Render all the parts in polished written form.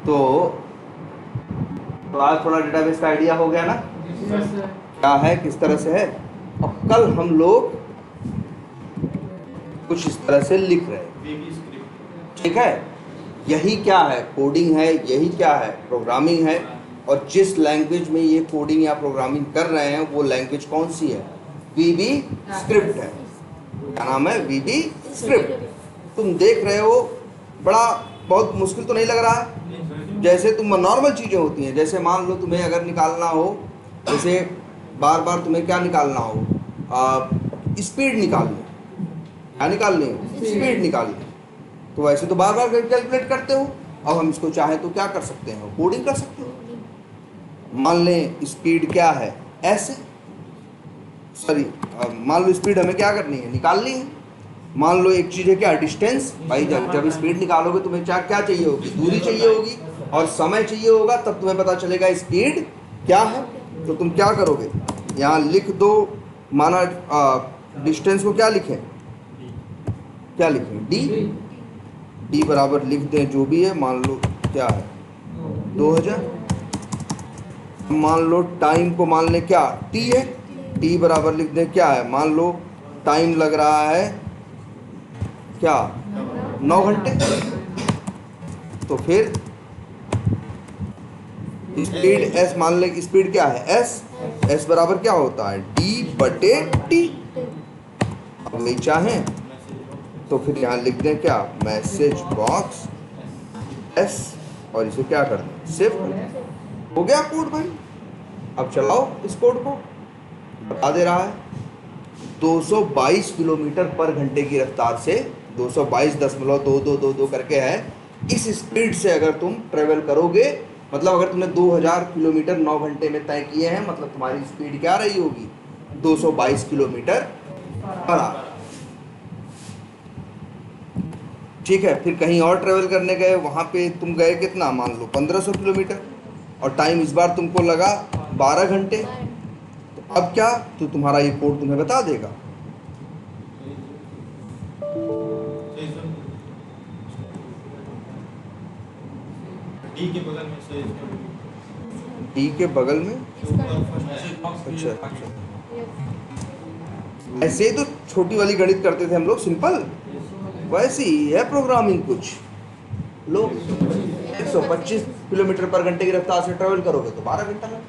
तो आज थोड़ा डेटाबेस का आइडिया हो गया ना, क्या है किस तरह से है। और कल हम लोग कुछ इस तरह से लिख रहे हैं, ठीक है। यही क्या है, कोडिंग है, यही क्या है, प्रोग्रामिंग है। और जिस लैंग्वेज में ये कोडिंग या प्रोग्रामिंग कर रहे हैं वो लैंग्वेज कौन सी है, वीबी स्क्रिप्ट है। क्या नाम है, वीबी स्क्रिप्ट। तुम देख रहे हो, बड़ा बहुत मुश्किल तो नहीं लग रहा है। जैसे तुम नॉर्मल चीज़ें होती हैं, जैसे मान लो तुम्हें अगर निकालना हो, जैसे बार बार तुम्हें क्या निकालना हो, स्पीड निकालनी, क्या निकालनी हो, स्पीड निकालनी। तो वैसे तो बार बार कैलकुलेट करते हो। अब हम इसको चाहें तो क्या कर सकते हैं, कोडिंग कर सकते हो। मान लें स्पीड क्या है, ऐसे सॉरी, मान लो स्पीड हमें क्या करनी है, निकालनी है। मान लो एक चीज़ है क्या, डिस्टेंस। भाई जब स्पीड निकालोगे तुम्हें क्या क्या चाहिए होगी, दूरी चाहिए होगी और समय चाहिए होगा, तब तुम्हें पता चलेगा स्पीड क्या है। तो तुम क्या करोगे, यहाँ लिख दो, माना डिस्टेंस को क्या लिखें, क्या लिखें, डी बराबर लिख दें जो भी है, मान लो क्या है 2000। मान लो टाइम को मान लें क्या, टी है, टी बराबर लिख दें क्या है, मान लो टाइम लग रहा है क्या, 9 घंटे। तो फिर स्पीड एस मान लें, स्पीड क्या है, एस बराबर क्या होता है, डी बटे टी। अब नहीं चाहें तो फिर यहाँ लिख दें क्या, मैसेज बॉक्स एस, और इसे क्या कर दें, सेव कर दें। हो गया कोड भाई। अब चलाओ इस कोड को, बता दे रहा है 222 किलोमीटर पर घंटे की रफ्तार से, 222.2222 करके है। इस स्पीड से अगर तुम ट्रेवल करोगे, मतलब अगर तुमने 2000 किलोमीटर 9 घंटे में तय किए हैं, मतलब तुम्हारी स्पीड क्या रही होगी, 222 किलोमीटर पर आवर। ठीक है। फिर कहीं और ट्रेवल करने गए, वहाँ पे तुम गए कितना, मान लो 1500 किलोमीटर, और टाइम इस बार तुमको लगा 12 घंटे। तो अब क्या, तो तुम्हारा ये कोड तुम्हें बता देगा। डी के बगल में से, डी के बगल में, अच्छा अच्छा। ऐसे ही तो छोटी वाली गणित करते थे हम लोग, सिंपल वैसे ही है प्रोग्रामिंग। कुछ लोग 125 किलोमीटर पर घंटे की रफ्तार से ट्रेवल करोगे तो 12 घंटा लगे,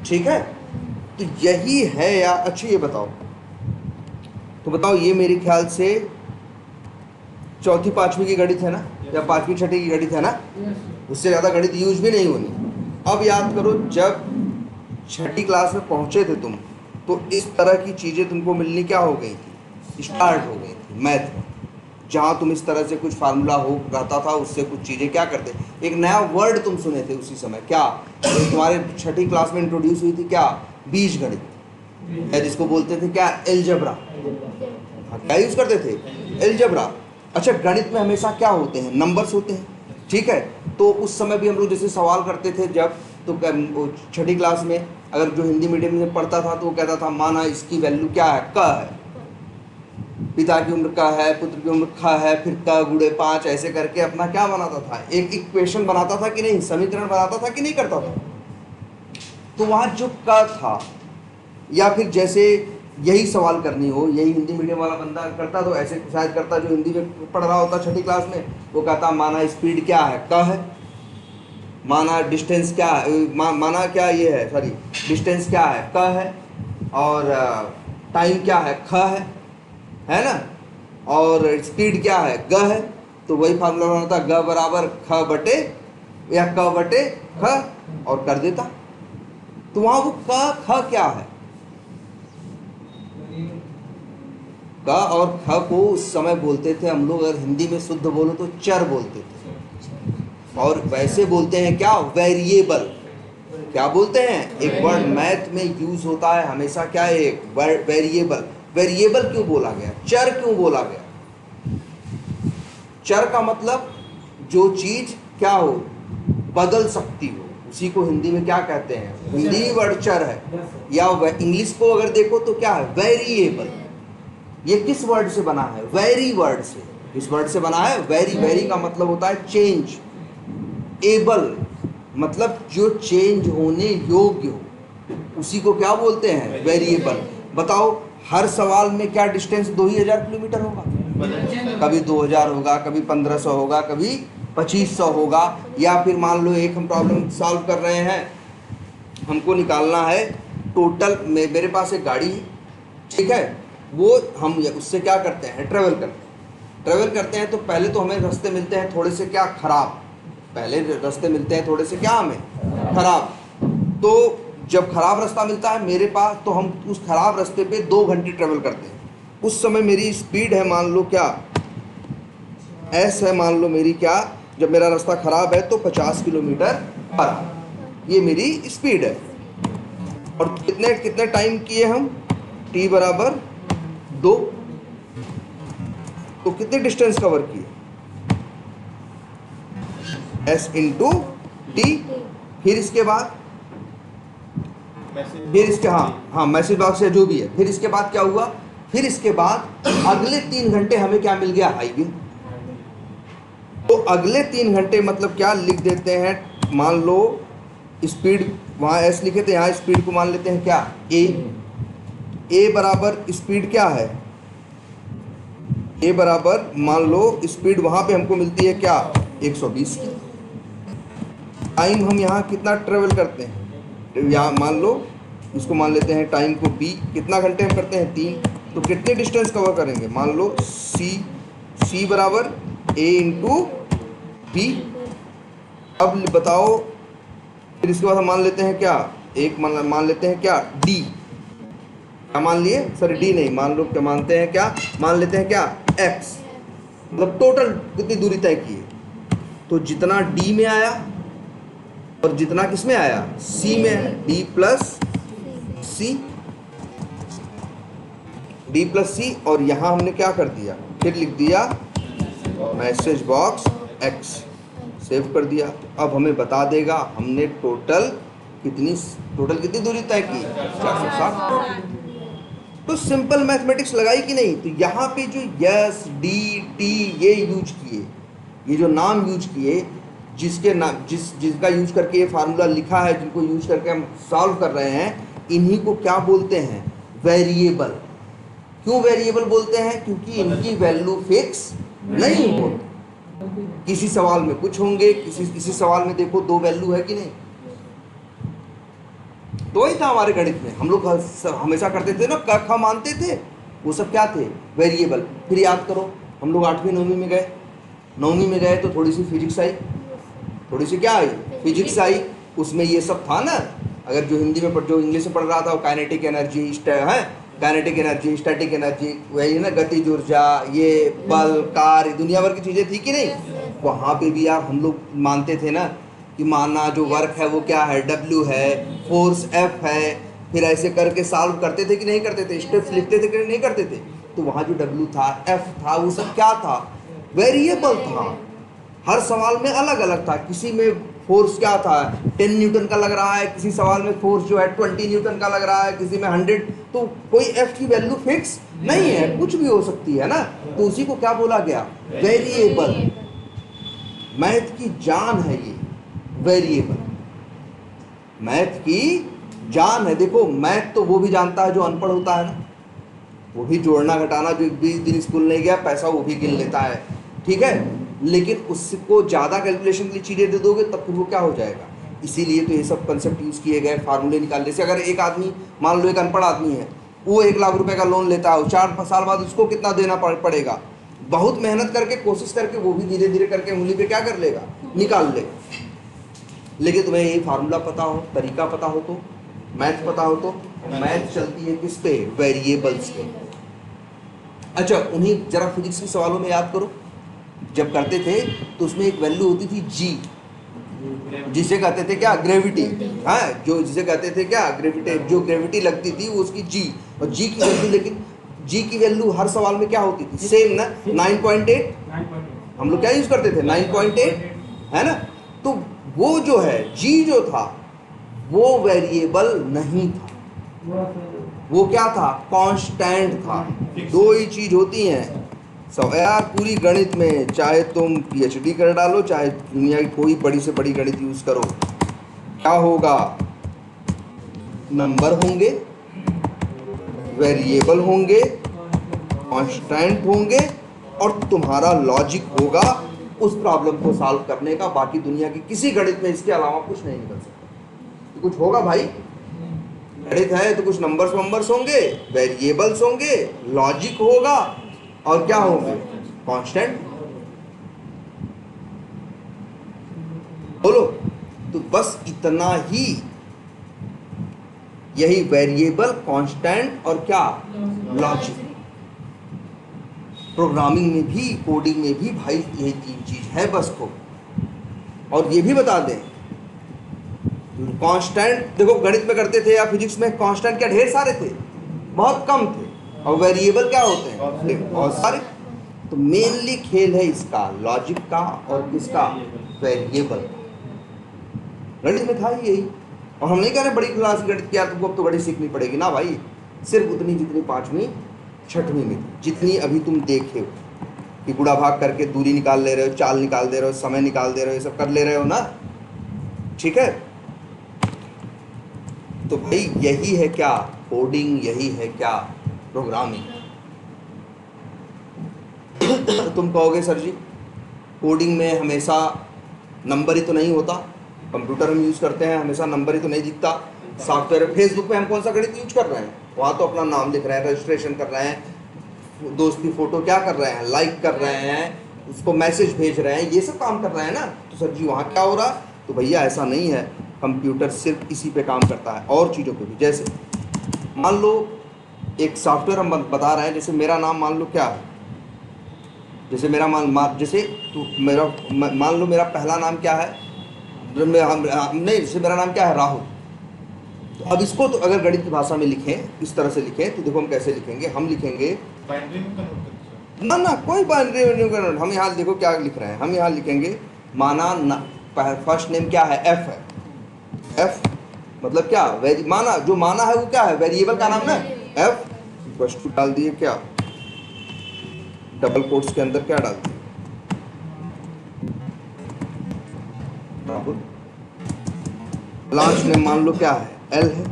ठीक है। तो यही है या, अच्छा ये बताओ, तो बताओ ये मेरे ख्याल से चौथी पांचवी की गणित है ना, या पांचवी छठी की गणित है ना, उससे ज़्यादा गणित यूज भी नहीं होनी। अब याद करो, जब छठी क्लास में पहुंचे थे तुम, तो इस तरह की चीज़ें तुमको मिलनी क्या हो गई थी, स्टार्ट हो गई थी मैथ में, जहाँ तुम इस तरह से कुछ फार्मूला हो रहता था, उससे कुछ चीज़ें क्या करते, एक नया वर्ड तुम सुने थे उसी समय, क्या तो तुम्हारे छठी क्लास में इंट्रोड्यूस हुई थी, क्या, बीज गणित, या जिसको बोलते थे क्या, एलजब्रा। क्या यूज़ करते थे, एलजब्रा। अच्छा, गणित में हमेशा क्या होते हैं, नंबर्स होते हैं, ठीक है। तो उस समय भी हम लोग जैसे सवाल करते थे जब, तो छठी क्लास में अगर जो हिंदी मीडियम में पढ़ता था तो वो कहता था, माना इसकी वैल्यू क्या है, क है, पिता की उम्र का है, पुत्र की उम्र ख है, फिर क गुणे 5, ऐसे करके अपना क्या बनाता था, एक इक्वेशन बनाता था कि नहीं, समीकरण बनाता था कि नहीं करता था। तो वहाँ जो क था, या फिर जैसे यही सवाल करनी हो, यही हिंदी मीडियम वाला बंदा करता तो ऐसे शायद करता, जो हिंदी में पढ़ रहा होता छठी क्लास में, वो कहता माना स्पीड क्या है, क है, माना डिस्टेंस क्या है, माना क्या ये है, सॉरी डिस्टेंस क्या है, क है, और टाइम क्या है, ख है ना, और स्पीड क्या है, ग है। तो वही फार्मूला बनाता, ग बराबर ख बटे या क बटे ख, और कर देता। तो वहाँ वो क ख क्या है, क और ख को उस समय बोलते थे हम लोग, अगर हिंदी में शुद्ध बोलो तो चर बोलते थे, और वैसे बोलते हैं क्या, वेरिएबल। क्या बोलते हैं, एक वर्ड मैथ में यूज होता है हमेशा, क्या है, एक वेरिएबल। वेरिएबल क्यों बोला गया, चर क्यों बोला गया, चर का मतलब जो चीज क्या हो, बदल सकती हो, उसी को हिंदी में क्या कहते हैं, हिंदी वर्ड चर है। या इंग्लिश को अगर देखो तो क्या है, वेरिएबल। ये किस वर्ड से बना है, वेरी वर्ड से। इस वर्ड से बना है। वेरी, वेरी का मतलब होता है चेंज, एबल मतलब जो चेंज होने योग्य हो, उसी को क्या बोलते हैं, वेरिएबल। बताओ हर सवाल में क्या डिस्टेंस 2000 किलोमीटर होगा? कभी 2000 होगा, कभी 1500 होगा, कभी 2500 होगा। या फिर मान लो एक हम प्रॉब्लम सॉल्व कर रहे हैं, हमको निकालना है टोटल, मेरे पास एक गाड़ी है, ठीक है, वो हम उससे क्या करते हैं, ट्रेवल करते हैं। तो पहले तो हमें रास्ते मिलते हैं थोड़े से क्या, खराब। पहले रास्ते मिलते हैं थोड़े से क्या, हमें खराब। तो जब खराब रास्ता मिलता है मेरे पास, तो हम उस खराब रास्ते पे 2 घंटे ट्रेवल करते हैं। उस समय मेरी स्पीड है मान लो क्या, एस है मान लो मेरी क्या, जब मेरा रास्ता खराब है तो 50 किलोमीटर पर आवर, ये मेरी स्पीड है। और कितने कितने टाइम किए हम, t बराबर 2, तो कितने डिस्टेंस कवर किए, s इंटू टी। फिर इसके बाद हाँ मैसेज बॉक्स या जो भी है। फिर इसके बाद क्या हुआ, फिर इसके बाद अगले 3 घंटे हमें क्या मिल गया, हाईवे। तो अगले 3 घंटे मतलब क्या लिख देते हैं, मान लो स्पीड वहाँ एस लिखे थे, यहाँ स्पीड को मान लेते हैं क्या, ए बराबर स्पीड क्या है, ए बराबर मान लो स्पीड वहाँ पे हमको मिलती है क्या, 120 की। टाइम हम यहाँ कितना ट्रेवल करते हैं, यहाँ मान लो इसको मान लेते हैं टाइम को बी, कितना घंटे हम करते हैं, 3। तो कितने डिस्टेंस कवर करेंगे, मान लो सी बराबर ए इंटू बी। अब बताओ फिर इसके बाद हम मान लेते हैं क्या, एक मान लेते हैं क्या, डी। क्या मान लिए, सॉरी डी नहीं, मान लो क्या मानते हैं, क्या मान लेते हैं, क्या एक्स, मतलब टोटल कितनी दूरी तय की है। तो जितना डी में आया और जितना किस में आया, सी में है, डी प्लस सी। और यहाँ हमने क्या कर दिया, फिर लिख दिया मैसेज बॉक्स एक्स, सेव कर दिया। तो अब हमें बता देगा हमने टोटल कितनी दूरी तय की, 460। तो सिंपल मैथमेटिक्स लगाई कि नहीं। तो यहाँ पे जो यस, डी, टी ये यूज किए, ये जो नाम यूज किए, जिसके नाम जिसका यूज करके ये फार्मूला लिखा है, जिनको यूज करके हम सॉल्व कर रहे हैं, इन्हीं को क्या बोलते हैं, वेरिएबल। क्यों वेरिएबल बोलते हैं, क्योंकि इनकी वैल्यू फिक्स नहीं होती। किसी सवाल में कुछ होंगे, किसी सवाल में देखो 2 वैल्यू है कि नहीं। तो ही था हमारे गणित में, हम लोग हमेशा करते थे ना, क मानते थे, वो सब क्या थे, वेरिएबल। फिर याद करो हम लोग 8वीं 9वीं में गए, 9वीं में गए तो थोड़ी सी फिजिक्स आई, थोड़ी सी क्या आई, फिजिक्स आई। उसमें ये सब था ना, अगर जो हिंदी में जो इंग्लिश में पढ़ रहा था वो काइनेटिक एनर्जी है, काइनेटिक एनर्जी, स्टैटिक एनर्जी, वही ना, गतिज ऊर्जा, ये बल, कार्य, दुनिया भर की चीज़ें थी कि नहीं। वहाँ पे भी यार हम लोग मानते थे ना कि माना जो वर्क है वो क्या है, W है, फोर्स F है। फिर ऐसे करके सॉल्व करते थे कि नहीं करते थे, स्टेप्स लिखते थे कि नहीं करते थे। तो वहाँ जो W था, F था, वो सब क्या था, वेरिएबल था। हर सवाल में अलग अलग था। किसी में फोर्स क्या था, 10 न्यूटन का लग रहा है, किसी सवाल में फोर्स जो है 20 न्यूटन का लग रहा है, किसी में 100। तो कोई F की वैल्यू फिक्स नहीं है, कुछ भी हो सकती है ना। तो उसी को क्या बोला गया, वेरिएबल। मैथ की जान है ये वेरिएबल, मैथ की जान है। देखो मैथ तो वो भी जानता है जो अनपढ़ होता है ना, वो भी जोड़ना घटाना, जो 20 दिन स्कूल नहीं गया पैसा वो भी गिन लेता है, ठीक है। लेकिन उसको ज़्यादा कैलकुलेशन के लिए चीज़ें दे दोगे तब फिर वो क्या हो जाएगा। इसीलिए तो ये सब कंसेप्ट यूज़ किए गए, फार्मूले निकालने से। अगर एक आदमी, मान लो एक अनपढ़ आदमी है, वो 1 लाख रुपए का लोन लेता है, 4 साल बाद उसको कितना देना पड़ेगा, बहुत मेहनत करके, कोशिश करके, वो भी धीरे धीरे करके उंगली पे क्या कर लेगा, निकाल लेगा। लेकिन तुम्हें यही फार्मूला पता हो, तरीका पता हो, तो मैथ पता हो, तो मैथ चलती है किस पे, वेरिएबल्स पे। अच्छा उन्हीं जरा फिजिक्स के सवालों में याद करो, जब करते थे तो उसमें एक वैल्यू होती थी जी, जिसे कहते थे क्या, ग्रेविटी। हाँ, जो जिसे कहते थे क्या, ग्रेविटी, जो ग्रेविटी लगती थी वो उसकी जी। और जी की वैल्यू, लेकिन जी की वैल्यू हर सवाल में क्या होती थी, सेम ना, 9.8। हम लोग क्या यूज करते थे, 9.8, है ना। तो वो जो है जी जो था वो वेरिएबल नहीं था, वो क्या था, कांस्टेंट था। 2 ही चीज होती हैं, यार पूरी गणित में चाहे तुम पीएचडी कर डालो, चाहे दुनिया की कोई बड़ी से बड़ी गणित यूज करो, क्या होगा? नंबर होंगे, वेरिएबल होंगे, कांस्टेंट होंगे, और तुम्हारा लॉजिक होगा उस प्रॉब्लम को सॉल्व करने का। बाकी दुनिया की किसी गणित में इसके अलावा कुछ नहीं निकल सकता। तो कुछ होगा भाई, गणित है तो कुछ नंबर्स होंगे, वेरिएबल्स होंगे, लॉजिक होगा, और क्या होंगे? कांस्टेंट। बोलो। तो बस इतना ही, यही वेरिएबल, कांस्टेंट और क्या? लॉजिक। प्रोग्रामिंग में भी, कोडिंग में भी भाई यही तीन चीज है बस को। और ये भी बता दें, कांस्टेंट देखो गणित में करते थे या फिजिक्स में, कांस्टेंट क्या ढेर सारे थे? बहुत कम थे। और वेरिएबल क्या होते हैं? बहुत सारे। तो मेनली खेल है इसका, लॉजिक का और किसका? वेरिएबल। गणित में था ही यही। और हम नहीं कह रहे बड़ी क्लास की गणित किया तुमको अब तो गणित सीखनी पड़ेगी ना भाई, सिर्फ उतनी जितनी 5वीं 6वीं में थी, जितनी अभी तुम देखे हो कि गुणा भाग करके दूरी निकाल ले रहे हो, चाल निकाल दे रहे हो, समय निकाल दे रहे हो, ये सब कर ले रहे हो ना। ठीक है, तो भाई यही है क्या? कोडिंग। यही है क्या? प्रोग्रामिंग। तुम कहोगे सर जी कोडिंग में हमेशा नंबर ही तो नहीं होता, कंप्यूटर हम यूज करते हैं हमेशा नंबर ही तो नहीं दिखता, सॉफ्टवेयर फेसबुक पे हम कौन सा गणित यूज कर रहे हैं? वहाँ तो अपना नाम लिख रहे हैं, रजिस्ट्रेशन कर रहे हैं, दोस्त की फोटो क्या कर रहे हैं? लाइक कर रहे हैं, उसको मैसेज भेज रहे हैं, ये सब काम कर रहे हैं ना। तो सर जी वहाँ क्या हो रहा? तो भैया ऐसा नहीं है, कंप्यूटर सिर्फ इसी पे काम करता है, और चीज़ों पे भी। जैसे मान लो एक सॉफ्टवेयर हम बता रहे हैं, जैसे मेरा नाम मान लो क्या है, जैसे मेरा जैसे तो मेरा मान लो मेरा पहला नाम क्या है, नहीं, जैसे मेरा नाम क्या है? राहुल। तो अब इसको तो अगर गणित की भाषा में लिखें, इस तरह से लिखें, तो देखो हम कैसे लिखेंगे। हम लिखेंगे बाइनरी में कन्वर्ट करते ना, कोई बाइनरी कन्वर्ट। हम यहाँ देखो क्या लिख रहे हैं, हम यहाँ लिखेंगे माना फर्स्ट नेम क्या है? एफ है। एफ मतलब क्या? माना, जो माना है वो क्या है? वेरिएबल का नाम ना। एफ इक्वल्स टू डाल दिए क्या, डबल कोट्स के अंदर क्या डाल दिए? राहुल। लास्ट नेम मान लो क्या है? एल है,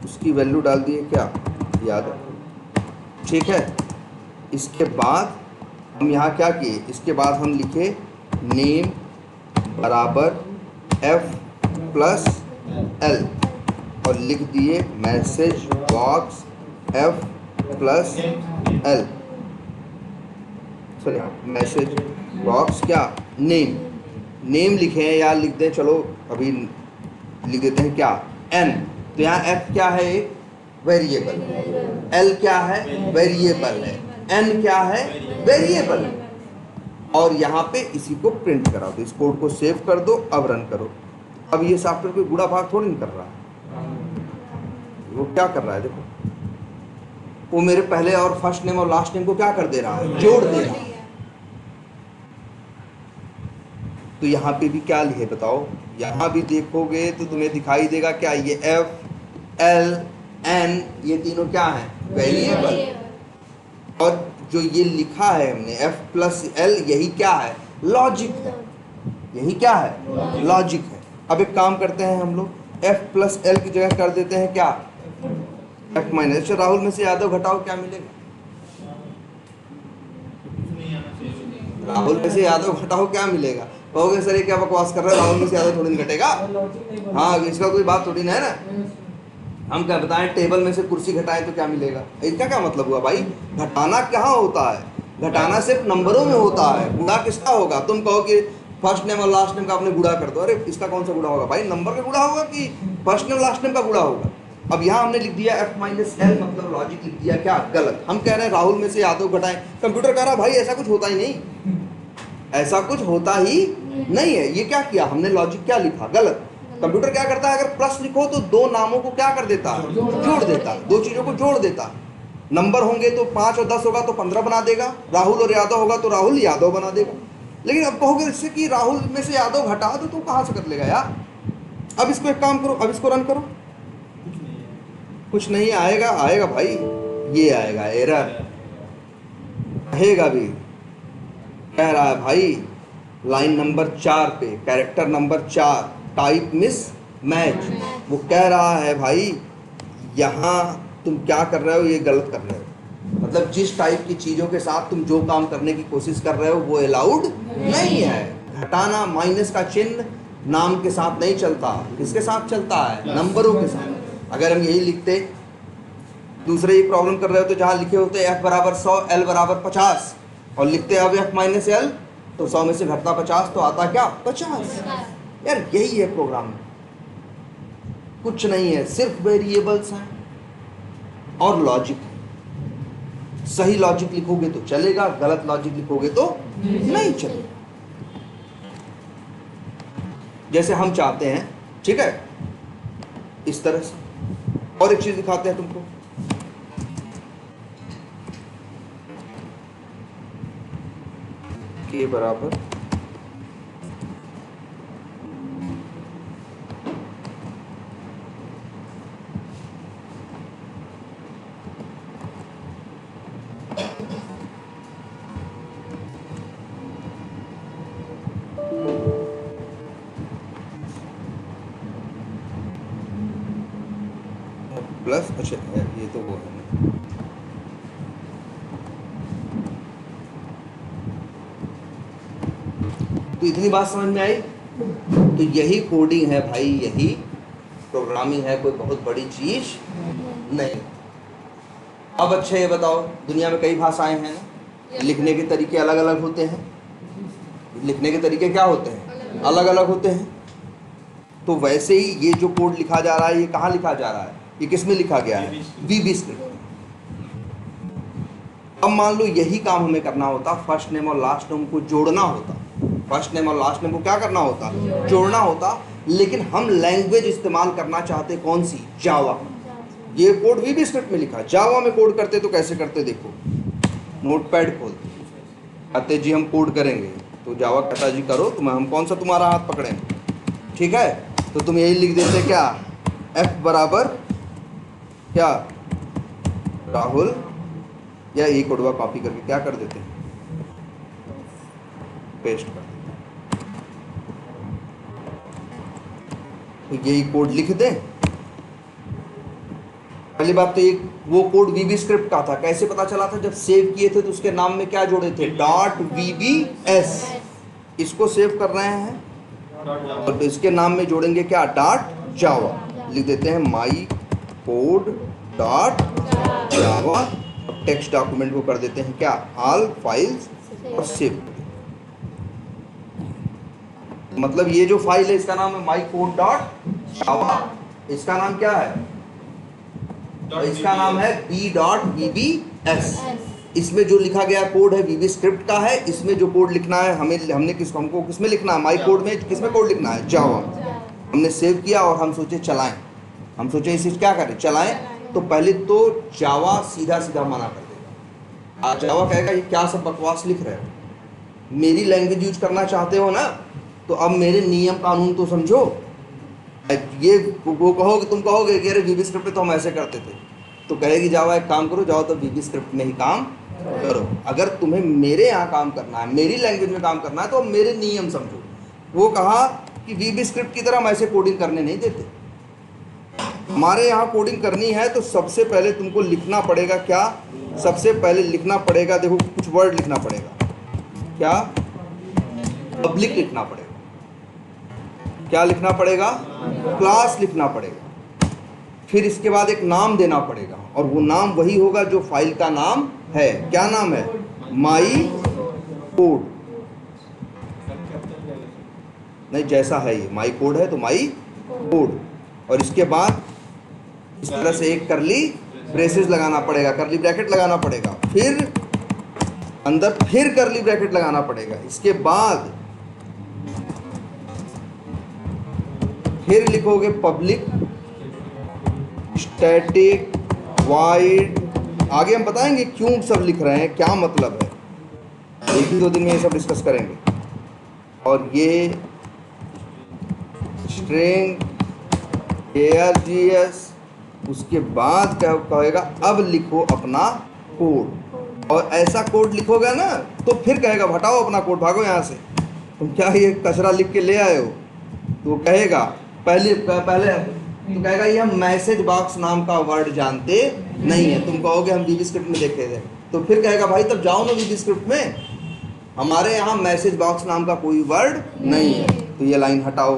उसकी वैल्यू डाल दिए क्या? यादव। ठीक है, इसके बाद हम यहाँ क्या किए? इसके बाद हम लिखे नेम बराबर एफ प्लस एल, और लिख दिए message box F plus L, sorry message box क्या? नेम लिखे हैं या लिख दें, चलो अभी लिख देते हैं क्या? एन। तो यहाँ एफ क्या है? एक वेरिएबल। एल क्या है? वेरिएबल है। एन क्या है? वेरिएबल। और यहाँ पे इसी को प्रिंट करा दो, इस कोड को सेव कर दो, अब रन करो। अब ये सॉफ्टवेयर कोई गुणा भाग थोड़ी नहीं कर रहा है, वो क्या कर रहा है? देखो वो मेरे पहले और फर्स्ट नेम और लास्ट नेम को क्या कर दे रहा है? जोड़ दे रहा है। तो यहाँ पे भी क्या लिखे बताओ? यहाँ भी देखोगे तो तुम्हें दिखाई देगा क्या? ये एफ एल एन ये तीनों क्या है? वेरिएबल। और जो ये लिखा है हमने एफ प्लस एल, यही क्या है? लॉजिक है। यही क्या है? लॉजिक है। अब एक काम करते हैं हम लोग, एफ प्लस एल की जगह कर देते हैं क्या? F minus. राहुल में से यादव घटाओ, क्या मिलेगा? राहुल में से यादव घटाओ, क्या मिलेगा? कहोगे सर ये क्या बकवास कर रहा है, राहुल में से यादव थोड़ी नहीं घटेगा। हाँ, इसका कोई बात थोड़ी ना है ना। हम क्या बताएं, टेबल में से कुर्सी घटाएं तो क्या मिलेगा? इसका क्या मतलब हुआ भाई? घटाना कहाँ होता है? घटाना सिर्फ नंबरों में होता है, गुणा किसका होगा? तुम कहो कि फर्स्ट नेम और लास्ट नेम का आपने गुणा कर दो, अरे इसका कौन सा गुणा होगा भाई? नंबर का गुणा होगा कि फर्स्ट नेम लास्ट नेम का गुणा होगा? अब यहाँ हमने लिख दिया एफ माइनस एल, मतलब लॉजिक लिख दिया क्या? गलत। हम कह रहे हैं राहुल में से यादव घटाएं, कंप्यूटर कह रहा भाई ऐसा कुछ होता ही नहीं, ऐसा कुछ होता ही नहीं है। ये क्या किया हमने? लॉजिक क्या लिखा? गलत। कंप्यूटर क्या करता है? अगर प्लस लिखो तो दो नामों को क्या कर देता है? जोड़ देता है, दो चीजों को जोड़ देता है। नंबर होंगे तो 5 और 10 होगा तो 15 बना देगा, राहुल और यादव होगा तो राहुल यादव बना देगा। लेकिन अब कहोगे इससे कि राहुल में से यादव घटा दो, तो कहाँ से कर लेगा यार? अब इसको एक काम करो, अब इसको रन करो, कुछ नहीं आएगा। आएगा भाई, ये आएगा एरर, रहेगा भी। कह रहा है भाई लाइन नंबर 4 पे character number 4 type miss match, वो कह रहा है भाई यहाँ तुम क्या कर रहे हो, ये गलत कर रहे हो। मतलब जिस टाइप की चीज़ों के साथ तुम जो काम करने की कोशिश कर रहे हो वो अलाउड नहीं है। घटाना माइनस का चिन्ह नाम के साथ नहीं चलता, किसके साथ चलता है, नंबरों के साथ। अगर हम यही लिखते, दूसरे ही प्रॉब्लम कर रहे हो तो जहाँ लिखे होते f बराबर 100 l बराबर 50 और लिखते अब f माइनस एल, तो 100 में से घटता 50 तो आता क्या 50। यार यही है प्रोग्राम में, कुछ नहीं है, सिर्फ वेरिएबल्स हैं और लॉजिक है। सही लॉजिक लिखोगे तो चलेगा, गलत लॉजिक लिखोगे तो नहीं चलेगा। जैसे हम चाहते हैं, ठीक है, इस तरह से। और एक चीज दिखाते हैं तुमको, के बराबर प्लस, अच्छा ये तो वो है ना। तो इतनी बात समझ में आई। तो यही कोडिंग है भाई, यही प्रोग्रामिंग है, कोई बहुत बड़ी चीज नहीं। अब अच्छा ये बताओ, दुनिया में कई भाषाएं हैं ना, लिखने के तरीके अलग अलग होते हैं। लिखने के तरीके क्या होते हैं, अलग अलग होते हैं। तो वैसे ही ये जो कोड लिखा जा रहा है, ये कहाँ लिखा जा रहा है, ये किस में लिखा गया है, VB स्क्रिप्ट। अब मान लो यही काम हमें करना होता, फर्स्ट नेम और लास्ट नेम को जोड़ना होता। फर्स्ट नेम और लास्ट नेम को क्या करना होता, जोड़ना होता। लेकिन हम लैंग्वेज इस्तेमाल करना चाहते कौन सी, जावा। ये कोड VB स्क्रिप्ट में लिखा, जावा में कोड करते तो कैसे करते, देखो नोटपैड खोलते, कहते जी हम कोड करेंगे, तो जावा कहता जी करो, तुम हम कौन सा तुम्हारा हाथ पकड़ें, ठीक है। तो तुम यही लिख देते क्या, F बराबर क्या राहुल, या ये कोडवा कॉपी करके क्या कर देते हैं, पेस्ट कर देते हैं। तो यही कोड लिख दें। पहली बात तो एक वो कोड VB स्क्रिप्ट का था, कैसे पता चला था, जब सेव किए थे तो उसके नाम में क्या जोड़े थे, .VBS। इसको सेव कर रहे हैं और तो इसके नाम में जोड़ेंगे क्या, .java। लिख देते हैं my code .java। Text document को कर देते हैं क्या, ऑल फाइल्स, और सेव। मतलब ये जो फाइल है इसका नाम है माई कोड .java। इसका नाम क्या है, इसका नाम है b.vbs। इसमें जो लिखा गया कोड है VB स्क्रिप्ट का है। इसमें जो कोड लिखना है हमको किसमें लिखना है, माई कोड में किसमें कोड लिखना है, जावा। हमने सेव किया और हम सोचे चलाएं, हम सोचे इसे क्या करें, चलाएं। तो पहले तो जावा सीधा सीधा मना कर देगा। जावा कहेगा ये क्या सब बकवास लिख रहे हो, मेरी लैंग्वेज यूज करना चाहते हो ना, तो अब मेरे नियम कानून तो समझो। ये वो कहोगे, तुम कहोगे कि अरे VB स्क्रिप्ट में तो हम ऐसे करते थे, तो कहेगी जावा एक काम करो, जाओ तो VB स्क्रिप्ट में ही काम करो। अगर तुम्हें मेरे यहाँ काम करना है, मेरी लैंग्वेज में काम करना है, तो मेरे नियम समझो। वो कहा कि VB स्क्रिप्ट की तरह हम ऐसे कोडिंग करने नहीं देते, हमारे यहाँ कोडिंग करनी है तो सबसे पहले तुमको लिखना पड़ेगा क्या, सबसे पहले लिखना पड़ेगा, देखो कुछ वर्ड लिखना पड़ेगा, क्या, पब्लिक लिखना पड़ेगा। क्या लिखना पड़ेगा, क्लास लिखना पड़ेगा। फिर इसके बाद एक नाम देना पड़ेगा, और वो नाम वही होगा जो फाइल का नाम है। क्या नाम है, माई कोड। नहीं, जैसा है ये माई कोड है तो माई कोड। और इसके बाद इस तरह से एक करली ब्रेसेस लगाना पड़ेगा, करली ब्रैकेट लगाना पड़ेगा, फिर अंदर फिर करली ब्रैकेट लगाना पड़ेगा। इसके बाद फिर लिखोगे पब्लिक स्टैटिक वाइड। आगे हम बताएंगे क्यों सब लिख रहे हैं, क्या मतलब है, एक ही 2 दिन में ये सब डिस्कस करेंगे। और ये स्ट्रिंग args, उसके बाद क्या कहेगा, अब लिखो अपना कोड। और ऐसा कोड लिखोगे ना तो फिर कहेगा हटाओ अपना कोड, भागो यहाँ से, तुम क्या ये कचरा लिख के ले आए हो। तो कहेगा पहले तो कहेगा ये हम मैसेज बॉक्स नाम का वर्ड जानते नहीं है। तुम कहोगे हम वीबी स्क्रिप्ट में देखे थे, तो फिर कहेगा भाई तब जाओ ना वीबी स्क्रिप्ट में, हमारे यहाँ मैसेज बॉक्स नाम का कोई वर्ड नहीं है, तो ये लाइन हटाओ।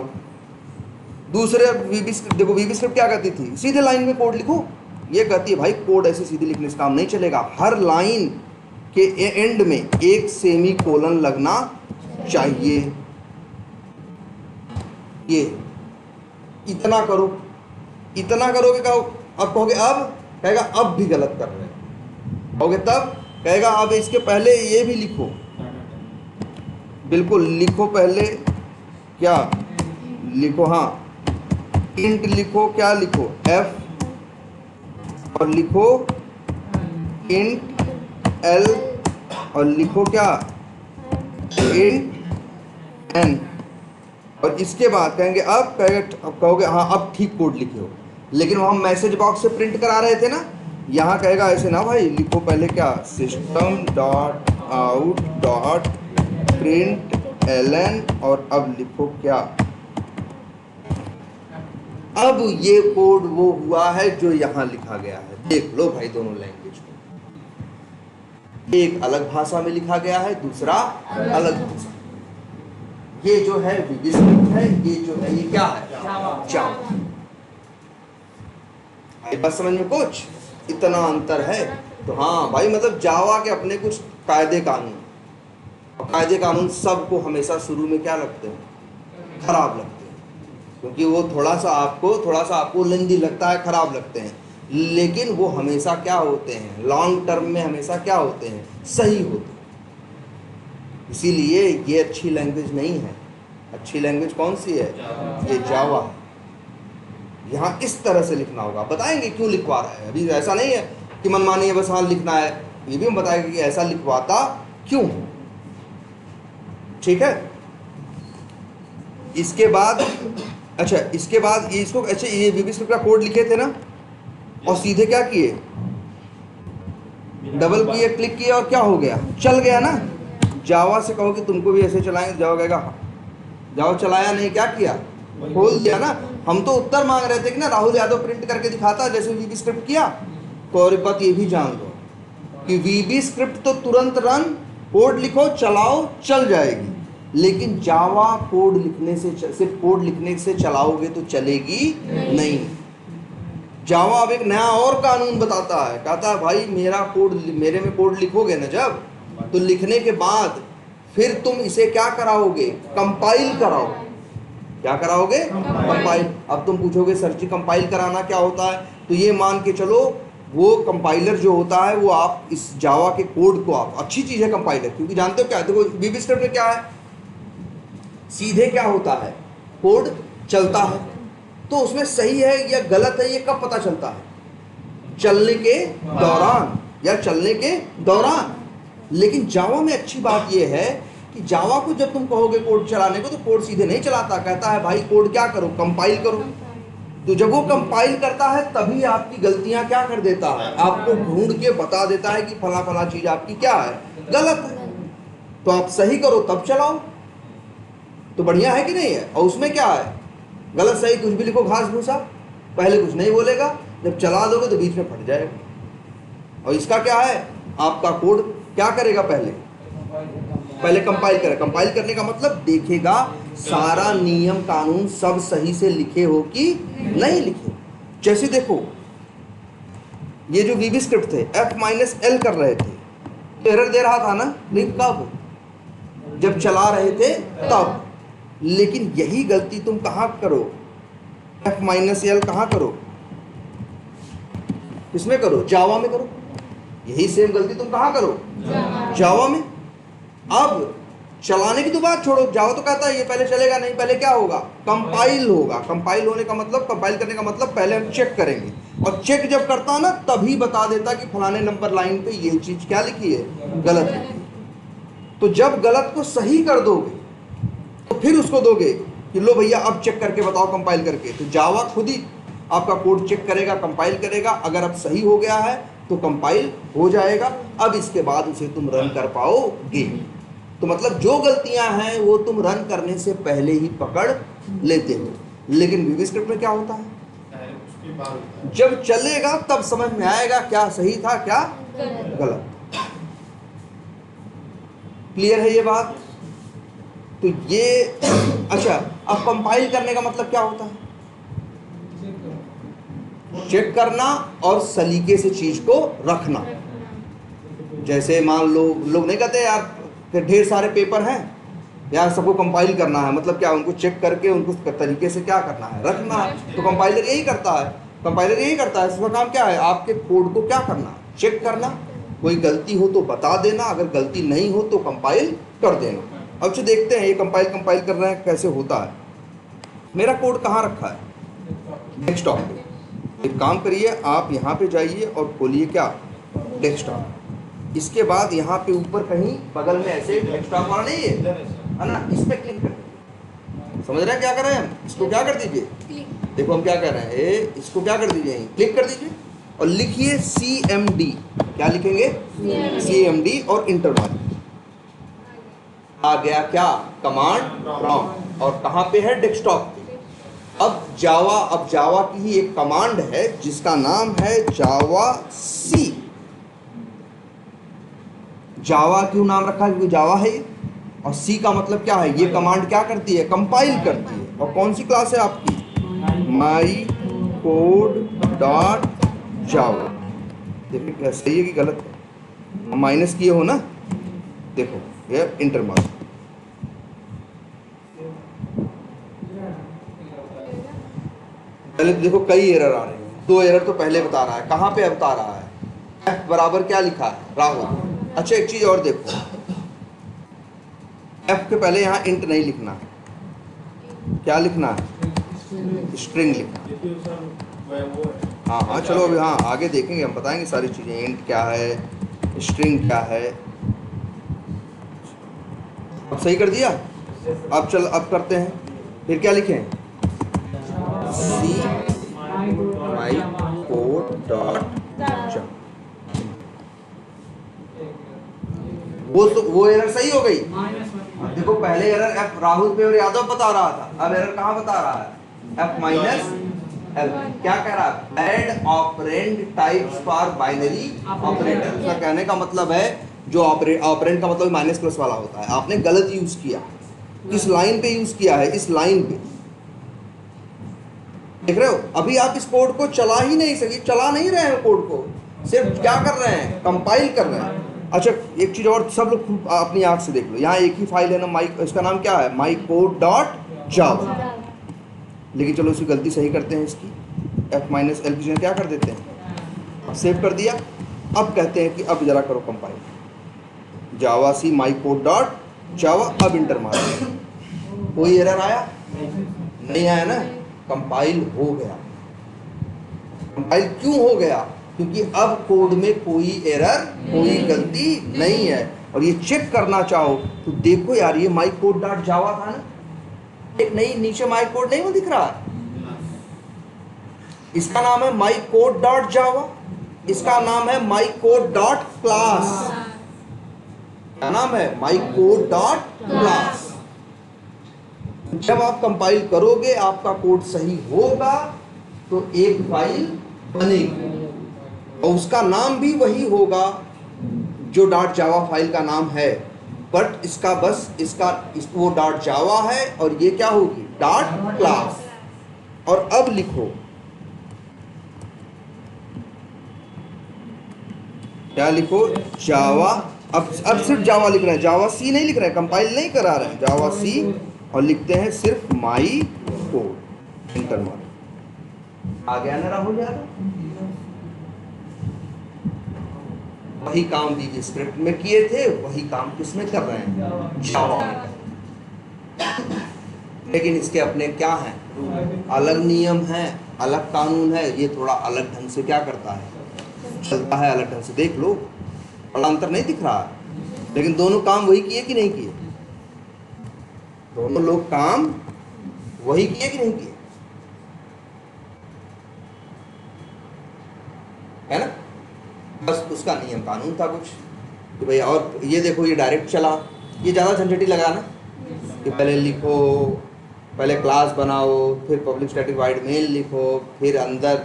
दूसरे वीबी स्क्रिप्ट देखो, वीबी स्क्रिप्ट क्या कहती थी, सीधे लाइन में कोड लिखो। ये कहती है भाई कोड ऐसे सीधे लिखने से काम नहीं चलेगा, हर लाइन के एंड में एक सेमी कोलन लगना चाहिए। ये इतना करो, इतना करोगे कहो, अब कहोगे अब, कहेगा अब भी गलत कर रहे हैं, कहोगे तब, कहेगा अब इसके पहले ये भी लिखो, बिल्कुल लिखो, पहले क्या लिखो, हाँ इंट लिखो, क्या लिखो f, और लिखो इंट l, और लिखो क्या इंट n, और इसके बाद कहेंगे अब, अब कहोगे हाँ अब ठीक कोड लिखे हो। लेकिन वो हम मैसेज बॉक्स से प्रिंट करा रहे थे ना, यहाँ कहेगा ऐसे ना भाई, लिखो पहले क्या system dot out dot print ln, और अब लिखो क्या, अब ये कोड वो हुआ है जो यहाँ लिखा गया है। देख लो भाई दोनों लैंग्वेज को, एक अलग भाषा में लिखा गया है, दूसरा अलग भाषा। ये जो है वीबी स्क्रिप्ट है, ये जो है ये क्या है, जावा। आई बात समझ में कुछ, इतना अंतर है। तो हाँ भाई मतलब जावा के अपने कुछ कायदे कानून, और कायदे कानून सबको हमेशा शुरू में क्या लगते हैं, खराब लगते हैं, क्योंकि वो थोड़ा सा आपको लेंदी लगता है, खराब लगते हैं, लेकिन वो हमेशा क्या होते हैं, लॉन्ग टर्म में हमेशा क्या होते हैं, सही होते हैं। इसीलिए ये अच्छी लैंग्वेज नहीं है। अच्छी लैंग्वेज कौन सी है, ये जावा है। यहाँ इस तरह से लिखना होगा, बताएंगे क्यों लिखवा रहा है। अभी ऐसा नहीं है कि मनमानी है बस हाँ लिखना है, ये भी हम बताएंगे कि ऐसा लिखवाता क्यों। ठीक है, इसके बाद अच्छा, इसके बाद ये इसको अच्छा, ये वीबी स्क्रिप्ट का कोड लिखे थे ना, और सीधे क्या किए, डबल किए, क्लिक किए, और क्या हो गया, चल गया ना। जावा से कहो कि तुमको भी ऐसे चलाएंगे, जावा कहेगा जाओ, चलाया नहीं, क्या किया, खोल दिया ना। हम तो उत्तर मांग रहे थे कि ना राहुल यादव प्रिंट करके दिखाता जैसे वीबी स्क्रिप्ट किया। तो और एक बात ये भी जान लो कि वीबी स्क्रिप्ट तो तुरंत रन, कोड लिखो चलाओ चल जाएगी, लेकिन जावा कोड लिखने से, सिर्फ कोड लिखने से चलाओगे तो चलेगी नहीं। जावा अब एक नया और कानून बताता है, कहता है भाई मेरे में कोड लिखोगे ना जब, तो लिखने के बाद फिर तुम इसे क्या कराओगे, कंपाइल कराओ। क्या कराओगे, कंपाइल। अब तुम पूछोगे सर जी कंपाइल कराना क्या होता है, तो ये मान के चलो वो कंपाइलर जो होता है वो आप इस जावा के कोड को, आप अच्छी चीज़ है कंपाइलर, क्योंकि जानते हो क्या है, देखो वीबी स्क्रिप्ट में क्या है, सीधे क्या होता है, कोड चलता है, तो उसमें सही है या गलत है ये कब पता चलता है, चलने के दौरान या चलने के दौरान। लेकिन जावा में अच्छी बात ये है कि जावा को जब तुम कहोगे कोड चलाने को, तो कोड सीधे नहीं चलाता, कहता है भाई कोड क्या करो, कंपाइल करो। तो जब वो कंपाइल करता है तभी आपकी गलतियां क्या कर देता है, आपको ढूंढ के बता देता है कि फला फला चीज आपकी क्या है, गलत है, तो आप सही करो तब चलाओ। तो बढ़िया है कि नहीं है। और उसमें क्या है, गलत सही कुछ भी लिखो, घास भूसा, पहले कुछ नहीं बोलेगा, जब चला दोगे तो बीच में फट जाएगा। और इसका क्या है, आपका कोड क्या करेगा, पहले कंपाइल करेगा। कंपाइल करने का मतलब देखेगा सारा नियम कानून सब सही से लिखे हो कि नहीं लिखे। जैसे देखो ये जो वीबी स्क्रिप्ट थे F-L कर रहे थे, एरर दे रहा था ना, नहीं कब, जब चला रहे थे तब। लेकिन यही गलती तुम कहाँ करो, F-L कहाँ करो, किसमें करो, जावा में करो। यही सेम गलती तुम कहाँ करो, जावा में। अब चलाने की तो बात छोड़ो, जावा तो कहता है ये पहले चलेगा नहीं, पहले क्या होगा, कंपाइल होगा। कंपाइल होने का मतलब, कंपाइल करने का मतलब पहले हम चेक करेंगे, और चेक जब करता ना तभी बता देता कि फलाने नंबर लाइन पे ये चीज क्या लिखी है, गलत लिखी है। तो जब गलत को सही कर दोगे तो फिर उसको दोगे कि लो भैया अब चेक करके बताओ कंपाइल करके। तो जावा खुद ही आपका कोड चेक करेगा, कंपाइल करेगा, अगर अब सही हो गया है तो कंपाइल हो जाएगा। अब इसके बाद उसे तुम रन कर पाओगे। तो मतलब जो गलतियां हैं वो तुम रन करने से पहले ही पकड़ लेते हो। लेकिन वीवी स्क्रिप्ट में क्या होता है, उसके बाद जब चलेगा तब समझ में आएगा क्या सही था क्या गलत। क्लियर है ये बात? तो ये अच्छा, अब कंपाइल करने का मतलब क्या होता है? चेक करना और सलीके से चीज को रखना। जैसे मान लो लोग नहीं कहते यार कि ढेर सारे पेपर हैं यार, सबको कंपाइल करना है, मतलब क्या, उनको चेक करके उनको तरीके से क्या करना है, रखना है। तो कंपाइलर यही करता है, कंपाइलर यही करता है। इसका काम क्या है, आपके कोड को क्या करना है, चेक करना। कोई गलती हो तो बता देना, अगर गलती नहीं हो तो कंपाइल कर देना। अब जो देखते हैं ये कंपाइल कर रहे हैं कैसे होता है। मेरा कोड कहाँ रखा है, डेस्कटॉप पे। एक काम करिए, आप यहाँ पे जाइए और खोलिए क्या, डेस्कटॉप। इसके बाद यहाँ पे ऊपर कहीं बगल में ऐसे डेस्कटॉप वाला नहीं है ना, इस पे क्लिक कर दीजिए। समझ रहे हैं क्या कर रहे हैं हम? इसको क्या कर दीजिए, देखो हम क्या कर रहे हैं, इसको क्या कर दीजिए, क्लिक कर दीजिए और लिखिए CMD। क्या लिखेंगे, CMD और इंटर मारिए। आ गया क्या, कमांड प्रॉम्प्ट। और कहाँ पे है, डेस्कटॉप पे। अब जावा की ही एक कमांड है जिसका नाम है जावा सी। जावा क्यों नाम रखा, क्योंकि जावा है ये, और सी का मतलब क्या है, ये कमांड क्या करती है, कंपाइल करती है। और कौन सी क्लास है आपकी, माई कोड डॉट जावा। देखिए क्या सही है कि गलत है, माइनस किए हो ना, देखो ये इंटर मार्क। पहले तो देखो कई एरर आ रहे हैं, 2 एरर तो पहले बता रहा है। कहाँ पे बता रहा है, F बराबर क्या लिखा है, राहुल। अच्छा एक चीज और देखो, F के पहले यहाँ इंट नहीं लिखना है, क्या लिखना है, स्ट्रिंग लिखना है। हाँ हाँ चलो अभी, हाँ आगे देखेंगे, हम बताएंगे सारी चीज़ें, इंट क्या है, स्ट्रिंग क्या है। अब सही कर दिया। अब करते हैं, फिर क्या लिखें, सी माई कोड डॉट जावा। वो एरर सही हो गई। देखो पहले एरर एफ राहुल पे और यादव बता रहा था, अब एरर कहाँ बता रहा है, F माइनस एल। क्या कह रहा है, add operand types for binary operator. उसका कहने का मतलब है जो ऑपरेंड का मतलब माइनस प्लस वाला होता है, आपने गलत यूज किया। किस लाइन पे यूज किया है, इस लाइन पे। देख रहे हो, अभी आप इस कोड को चला ही नहीं सके, चला नहीं रहे हैं कोड को, सिर्फ क्या कर रहे हैं, कंपाइल कर रहे हैं। अच्छा एक चीज और, सब लोग अपनी आंख से देख लो, यहाँ एक ही फाइल है ना, माई, इसका नाम क्या है, माई कोड डॉट जावा। लेकिन चलो उसकी गलती सही करते हैं, इसकी F माइनस एल की जगह क्या कर देते हैं, सेव कर दिया। अब कहते हैं कि अब जरा करो compile, Java c my code dot Java. अब इंटर मारो, कोई एरर आया नहीं आया ना, कंपाइल हो गया। कंपाइल क्यों हो गया, क्योंकि अब कोड में कोई एरर, कोई गलती नहीं है। और ये चेक करना चाहो तो देखो यार, ये माई कोड डॉट जावा था ना, एक नहीं नीचे माई कोड नहीं वो दिख रहा है, इसका नाम है माई कोड डॉट जावा, इसका नाम है माई कोड डॉट क्लास। क्या नाम है, माई कोड डॉट क्लास। जब आप कंपाइल करोगे, आपका कोड सही होगा तो एक फाइल बनेगी और उसका नाम भी वही होगा जो डॉट जावा फाइल का नाम है, बट इसका बस वो डॉट जावा है और ये क्या होगी, डॉट क्लास। और अब लिखो, क्या लिखो, जावा। अब सिर्फ जावा लिख रहे हैं, जावा सी नहीं लिख रहे हैं, कंपाइल नहीं करा रहे हैं, जावा सी, और लिखते हैं सिर्फ माई कोड, इंटर मारो। आ गया ना राहुल यादव, वही काम भी स्क्रिप्ट में किए थे, वही काम किसमें कर रहे हैं, जावा में। लेकिन इसके अपने क्या हैं, अलग नियम हैं, अलग कानून है, ये थोड़ा अलग ढंग से क्या करता है, चलता है अलग ढंग से। देख लो, बड़ा अंतर नहीं दिख रहा है, लेकिन दोनों काम वही किए कि नहीं किए, दोनों लोग काम वही किए कि नहीं किए, है ना। बस उसका नियम कानून था कुछ कि भाई, और ये देखो ये डायरेक्ट चला, ये ज़्यादा झंझटी लगा ना कि पहले लिखो, पहले क्लास बनाओ, फिर पब्लिक स्टैटिक वाइड मेन लिखो, फिर अंदर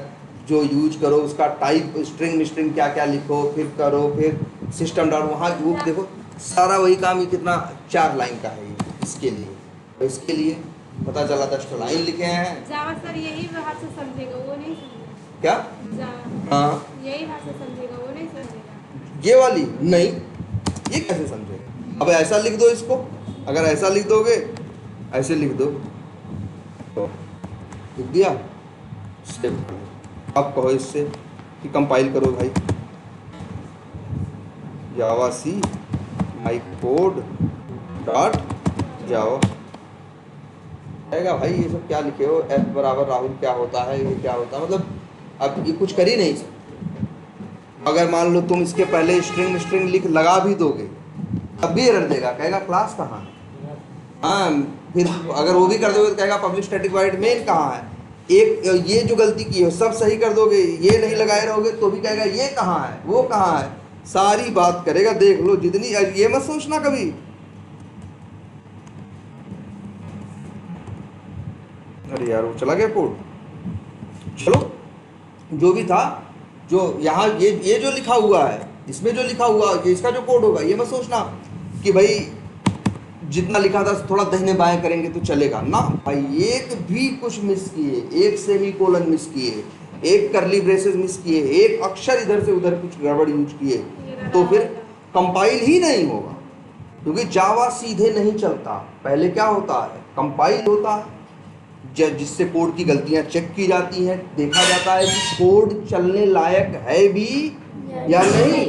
जो यूज करो उसका टाइप स्ट्रिंग स्ट्रिंग क्या क्या लिखो, फिर करो, फिर सिस्टम डॉट वहाँ वो देखो सारा वही काम। ये कितना 4 लाइन का है ये इसके लिए, तो इसके लिए पता चला 10 लाइन लिखे हैं। जावा सर यही भाषा समझेगा, वो नहीं समझेगा। क्या? जावा हाँ, यही भाषा समझेगा, वो नहीं समझेगा। ये वाली नहीं, ये कैसे समझेगा? अब ऐसा लिख दो इसको, अगर ऐसा लिख दोगे, ऐसे लिख दो, तो लिख दिया, सेव कर दो। अब कहो इससे कि कंपाइल करो भाई, जावा सी माई कोड डॉट जावा। कहेगा भाई ये सब क्या लिखे हो, एफ बराबर राहुल क्या होता है, ये क्या होता है, मतलब अब ये कुछ कर ही नहीं सकते। अगर मान लो तुम इसके पहले स्ट्रिंग स्ट्रिंग लिख लगा भी दोगे तब भी एरर देगा, कहेगा क्लास कहाँ है। हाँ, फिर अगर वो भी कर दोगे तो कहेगा पब्लिक स्टैटिक वाइड मेन कहाँ है। एक ये जो गलती की है सब सही कर दोगे, ये नहीं लगाए रहोगे तो भी कहेगा ये कहाँ है, वो कहाँ है, सारी बात करेगा। देख लो जितनी, ये मत सोचना कभी अरे यार वो चला गया कोड। चलो जो भी था, जो यहाँ ये जो लिखा हुआ है, इसमें जो लिखा हुआ है इसका जो कोड होगा, ये मत सोचना कि भाई जितना लिखा था थोड़ा दाहिने बाएं करेंगे तो चलेगा ना भाई। एक भी कुछ मिस किए, एक सेमीकोलन मिस किए, एक करली ब्रेसेस मिस किए, एक अक्षर इधर से उधर कुछ गड़बड़ यूज किए तो फिर कंपाइल ही नहीं होगा, क्योंकि जावा सीधे नहीं चलता। पहले क्या होता है, कंपाइल होता है जिससे कोड की गलतियां चेक की जाती हैं, देखा जाता है कि कोड चलने लायक है भी या नहीं।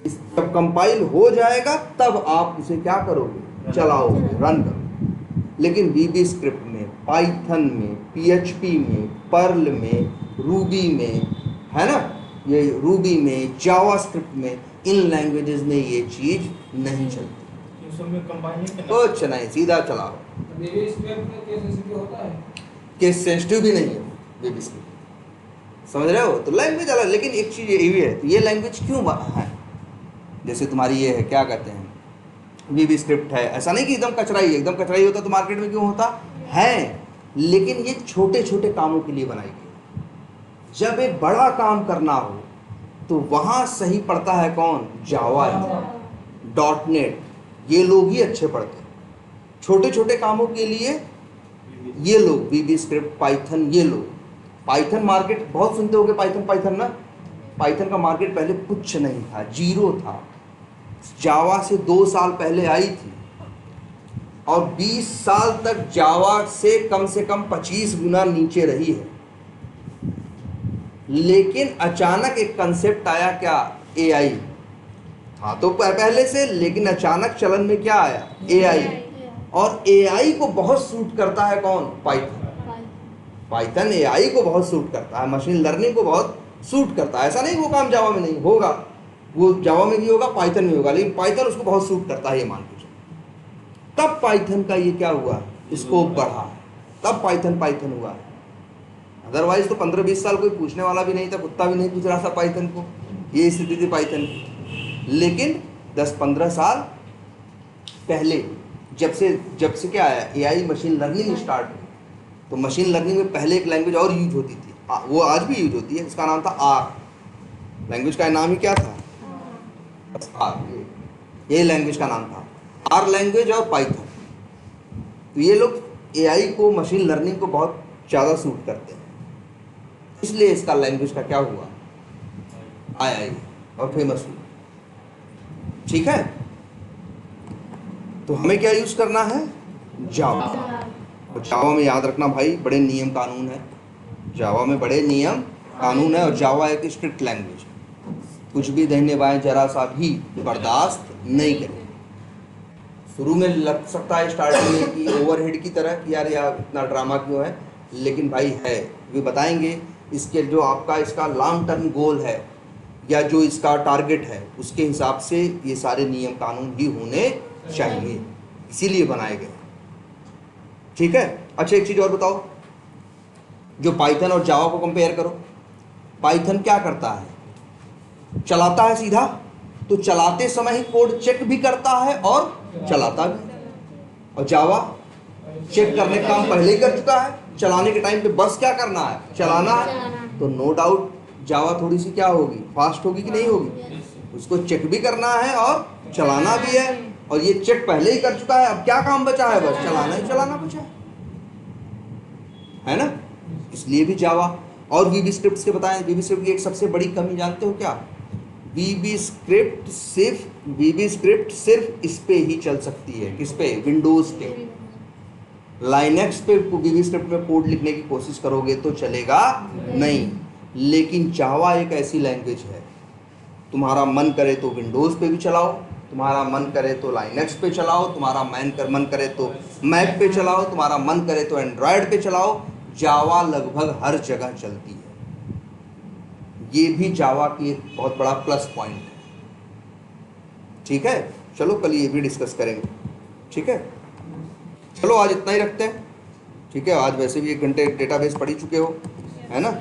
जब कंपाइल हो जाएगा तब आप उसे क्या करोगे, चलाओगे, रन करोगे। लेकिन वीबी स्क्रिप्ट में, पाइथन में, पीएचपी में, पर्ल में, रूबी में, है ना, ये रूबी में, जावा स्क्रिप्ट में, इन लैंग्वेजेस में ये चीज नहीं चलती। कुछ नहीं, सीधा चलाओ। बेबी स्क्रिप्ट में केस सेंसिटिव होता है, केस सेंसिटिव भी नहीं है बेबी स्क्रिप्ट, समझ रहे हो। तो लैंग्वेज अलग, लेकिन एक चीज़ ये भी है, तो ये लैंग्वेज क्यों है, जैसे तुम्हारी ये है क्या कहते हैं वीबी स्क्रिप्ट है, ऐसा नहीं कि एकदम कचरा ही, एकदम कचरा ही होता तो मार्केट में क्यों होता है। लेकिन ये छोटे छोटे कामों के लिए बनाई गई। जब एक बड़ा काम करना हो तो वहाँ सही पड़ता है कौन, जावा, डॉट नेट, ये लोग ही अच्छे पढ़ते हैं। छोटे छोटे कामों के लिए ये लोग, वीबी स्क्रिप्ट, पाइथन, ये लोग। पाइथन मार्केट बहुत सुनते होगे, पाइथन पाइथन ना, पाइथन का मार्केट पहले कुछ नहीं था, जीरो था। जावा से 2 साल पहले आई थी और 20 साल तक जावा से कम 25 गुना नीचे रही है। लेकिन अचानक एक कंसेप्ट आया, क्या, एआई था तो पहले से, लेकिन अचानक चलन में क्या आया, एआई। और एआई को बहुत सूट करता है कौन, पाइथन। पाइथन एआई को बहुत सूट करता है, मशीन लर्निंग को बहुत सूट करता है। ऐसा नहीं वो काम जावा में नहीं होगा, वो जावा में भी होगा, पाइथन में होगा, लेकिन पाइथन उसको बहुत सूट करता है, ये मान के चलो। तब पाइथन का ये क्या हुआ, स्कोप बढ़ा, तब पाइथन हुआ है। अदरवाइज तो 15-20 साल कोई पूछने वाला भी नहीं था, कुत्ता भी नहीं पूछ रहा था पाइथन को, ये स्थिति थी पाइथन की। लेकिन 10-15 साल पहले जब से क्या आया, एआई, मशीन लर्निंग स्टार्ट हुई, तो मशीन लर्निंग में पहले एक लैंग्वेज और यूज होती थी, वो आज भी यूज होती है, इसका नाम था आर। लैंग्वेज का नाम ही क्या था, आर, ये लैंग्वेज का नाम था आर लैंग्वेज और पाइथन। तो ये लोग एआई को, मशीन लर्निंग को बहुत ज़्यादा सूट करते हैं, इसलिए इसका लैंग्वेज का क्या हुआ, आई और फेमस हुआ। ठीक है, तो हमें क्या यूज करना है, जावा। और जावा में याद रखना भाई, बड़े नियम कानून है, जावा में बड़े नियम कानून है। और जावा एक स्ट्रिक्ट लैंग्वेज है, कुछ भी दाहिने बाएं जरा सा भी बर्दाश्त नहीं करें। शुरू में लग सकता है स्टार्टिंग में कि ओवरहेड की तरह कि यार इतना ड्रामा क्यों है, लेकिन भाई है, वे बताएंगे इसके जो आपका इसका लॉन्ग टर्म गोल है या जो इसका टारगेट है उसके हिसाब से ये सारे नियम कानून भी होने चाहिए, इसीलिए बनाए गए। ठीक है, अच्छा एक चीज़ और बताओ, जो पाइथन और जावा को कंपेयर करो। पाइथन क्या करता है, चलाता है सीधा, तो चलाते समय ही कोड चेक भी करता है और चलाता भी। और जावा चेक करने का काम पहले ही कर चुका है, चलाने के टाइम पे बस क्या करना है, चलाना है। तो नो डाउट जावा थोड़ी सी क्या होगी, फास्ट होगी कि नहीं होगी। उसको चेक भी करना है और चलाना भी है, और ये चेक पहले ही कर चुका है। अब क्या काम बचा है, बस चलाना ही चलाना बचा है ना। इसलिए भी जावा और वीबी स्क्रिप्ट के बताएं। वीबी स्क्रिप्ट की एक सबसे बड़ी कमी जानते हो क्या, वीबी स्क्रिप्ट सिर्फ इस पे ही चल सकती है। किस पे, विंडोज पे। लाइनक्स पे वीबी स्क्रिप्ट में कोड लिखने की कोशिश करोगे तो चलेगा नहीं। लेकिन जावा एक ऐसी लैंग्वेज है, तुम्हारा मन करे तो विंडोज पे भी चलाओ, तुम्हारा मन करे तो लाइनक्स पे चलाओ, तुम्हारा मन करे तो मैक पे चलाओ, तुम्हारा मन करे तो एंड्रॉयड पे चलाओ। जावा लगभग हर जगह चलती है। ये भी जावा की एक बहुत बड़ा प्लस पॉइंट है। ठीक है, चलो कल ये भी डिस्कस करेंगे। ठीक है, चलो आज इतना ही रखते हैं। ठीक है, आज वैसे भी 1 घंटे डेटाबेस पढ़ ही चुके हो, है ना।